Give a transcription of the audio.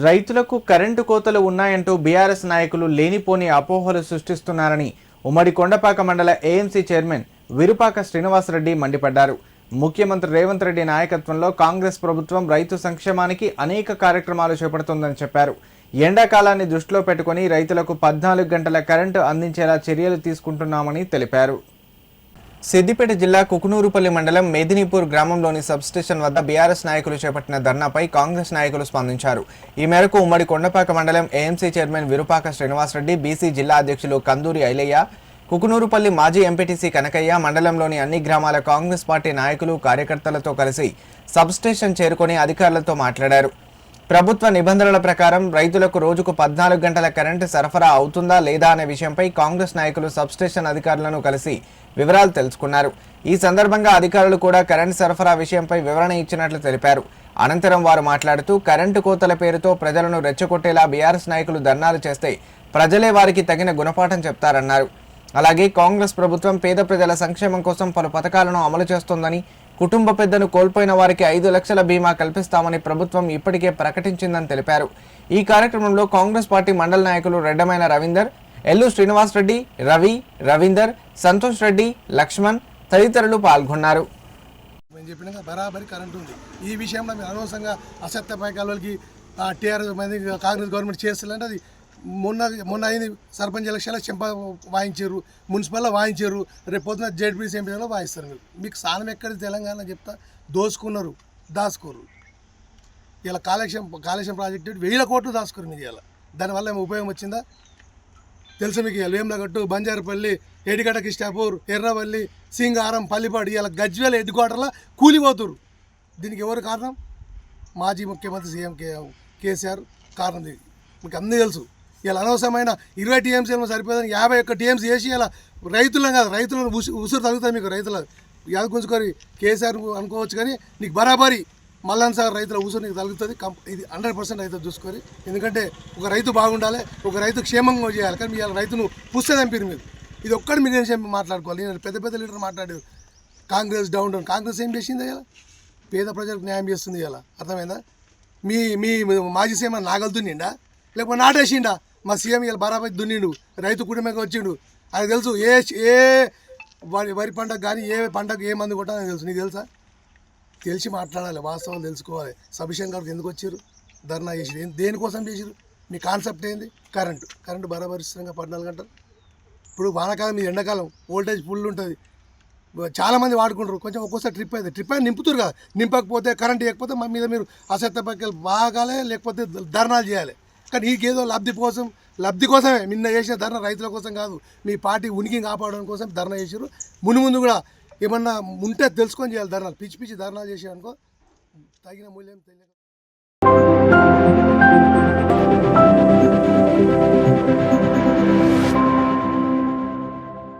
రైతులకు కరెంటు కోతలు ఉన్నాయంటూ బీఆర్ఎస్ నాయకులు లేనిపోని అపోహలు సృష్టిస్తున్నారని ఉమ్మడి కొండపాక మండల ఏఎంసీ చైర్మన్ విరుపాక శ్రీనివాసరెడ్డి మండిపడ్డారు. ముఖ్యమంత్రి రేవంత్ రెడ్డి నాయకత్వంలో కాంగ్రెస్ ప్రభుత్వం రైతు సంక్షేమానికి అనేక కార్యక్రమాలు చేపడుతుందని చెప్పారు. ఎండాకాలాన్ని దృష్టిలో పెట్టుకుని రైతులకు 14 గంటల కరెంటు అందించేలా చర్యలు తీసుకుంటున్నామని తెలిపారు. సిద్దిపేట జిల్లా కుకునూరుపల్లి మండలం మేదినీపూర్ గ్రామంలోని సబ్స్టేషన్ వద్ద బీఆర్ఎస్ నాయకులు చేపట్టిన ధర్నాపై కాంగ్రెస్ నాయకులు స్పందించారు. ఈ మేరకు ఉమ్మడి కొండపాక మండలం ఏఎంసీ చైర్మన్ విరుపాక శ్రీనివాసరెడ్డి, బీసీ జిల్లా అధ్యక్షులు కందూరి ఐలయ్య, కుకునూరుపల్లి మాజీ ఎంపీటీసీ కనకయ్య, మండలంలోని అన్ని గ్రామాల కాంగ్రెస్ పార్టీ నాయకులు, కార్యకర్తలతో కలిసి సబ్స్టేషన్ చేరుకుని అధికారులతో మాట్లాడారు. ప్రభుత్వ నిబంధనల ప్రకారం రైతులకు రోజుకు 14 గంటల కరెంటు సరఫరా అవుతుందా లేదా అనే విషయంపై కాంగ్రెస్ నాయకులు సబ్స్టేషన్ అధికారులను కలిసి వివరాలు తెలుసుకున్నారు. ఈ సందర్భంగా అధికారులు కూడా కరెంటు సరఫరా విషయంపై వివరణ ఇచ్చినట్లు తెలిపారు. అనంతరం వారు మాట్లాడుతూ కరెంటు కోతల పేరుతో ప్రజలను రెచ్చగొట్టేలా బీఆర్ఎస్ నాయకులు ధర్నాలు చేస్తే ప్రజలే వారికి తగిన గుణపాఠం చెప్తారన్నారు. అలాగే కాంగ్రెస్ ప్రభుత్వం పేద ప్రజల సంక్షేమం కోసం పలు పథకాలను అమలు చేస్తోందని, కుటుంబ పెద్దను కోల్పోయిన వారికి 5 లక్షల బీమా కల్పిస్తామని ప్రభుత్వం ఇప్పటికే ప్రకటించిందని తెలిపారు. ఈ కార్యక్రమంలో కాంగ్రెస్ పార్టీ మండల నాయకులు రెడ్డమైన రవీందర్, ఎల్లు శ్రీనివాసరెడ్డి, రవి, రవీందర్, సంతోష్ రెడ్డి, లక్ష్మణ్ తదితరులు పాల్గొన్నారు. మేము చెప్పిన బరాబరి కరెంట్ ఉంది. ఈ విషయంలో మీరు అనవసరంగా అసత్య పైకాలకి టీఆర్ఎస్ మంది కాంగ్రెస్ గవర్నమెంట్ చేస్తుందంటే అది మొన్న అయింది. సర్పంచ్ ఎలక్షన్లో చెంప వాయించారు, మున్సిపల్లో వాయించారు, రేపు పొద్దున జెడ్పీసీ ఎంపీలో వాయిస్తారు. మీకు స్థానం ఎక్కడ తెలంగాణ చెప్తా దోసుకున్నారు, దాచుకోరు. ఇలా కాళేశ్వరం ప్రాజెక్టు 1000 కోట్లు దాచుకోరు. మీరు ఇలా దానివల్ల ఏమో ఉపయోగం వచ్చిందా తెలుసు మీకు? ఇలా వేములగట్టు, బంజారపల్లి, ఏడిగడ్డ, కిష్టాపూర్, ఎర్రవల్లి, సింగారం, పల్లిపాడు ఇలా గజ్వేల్ హెడ్ క్వార్టర్లో కూలిపోతురు. దీనికి ఎవరు కారణం? మాజీ ముఖ్యమంత్రి సీఎం కేసీఆర్ కారణం. మీకు అన్నీ తెలుసు. ఇలా అనవసరమైన 20 టీఎంసీలు సరిపోదని 51 టీఎంసీ వేసి ఇలా రైతులను ఉసురు తగ్గుతుంది. మీకు రైతుల యాద గుంజుకొని కేసీఆర్ అనుకోవచ్చు, కానీ నీకు బరాబరి మల్లన్ సార్ రైతుల ఉసురు నీకు తగ్గుతుంది. ఇది 100% రైతు చూసుకొని. ఎందుకంటే ఒక రైతు బాగుండాలి, ఒక రైతు క్షేమంగా చేయాలి. కానీ మీరు రైతును పుస్తదంపిరు. మీరు ఇది ఒక్కటి మీరు మాట్లాడుకోవాలి. నేను పెద్ద లీడర్ మాట్లాడేది కాంగ్రెస్ డౌన్. కాంగ్రెస్ ఏం చేసింది? ఇలా పేద ప్రజలకు న్యాయం చేస్తుంది. ఇలా అర్థమైందా? మీ మీ మాజీ సీఎం నాగలు దున్నిండా లేకపోతే నాటేసిండా? మా సీఎం ఇలా బరాబరి దున్నిండు, రైతు కుటుంబంగా వచ్చిండు. అది తెలుసు. ఏ వరి పంటకు కానీ ఏ పంటకు ఏ మందు కొట్టాలని తెలుసు. నీకు తెలుసా? తెలిసి మాట్లాడాలి, వాస్తవం తెలుసుకోవాలి. సఫిషియెంట్ గారికి ఎందుకు వచ్చారు? ధర్నా చేసిరు. దేనికోసం చేసిరు? మీ కాన్సెప్ట్ ఏంది? కరెంటు బరాబరిస్తుందిగా 14 గంటలు. ఇప్పుడు వానాకాలం, మీ ఎండాకాలం వోల్టేజ్ ఫుల్ ఉంటుంది. చాలామంది వాడుకుంటారు. కొంచెం ఒక్కోసారి ట్రిప్ అయినా నింపుతారు కదా. నింపకపోతే కరెంట్ ఇవ్వకపోతే మా మీద మీరు అసత్య పక్కలు బాగాలే, లేకపోతే ధర్నాలు చేయాలి. కానీ నీకేదో లబ్ధి కోసమే నిన్న చేసిన ధర్నా రైతుల కోసం కాదు, మీ పార్టీ ఉనికి కాపాడడం కోసం ధర్నా చేసారు. ముందు కూడా ఏమన్నా ఉంటే తెలుసుకొని చేయాలి ధర్నాలు. పిచ్చి ధర్నాలు చేసారనుకో తగిన మూల్యం తెలియదు.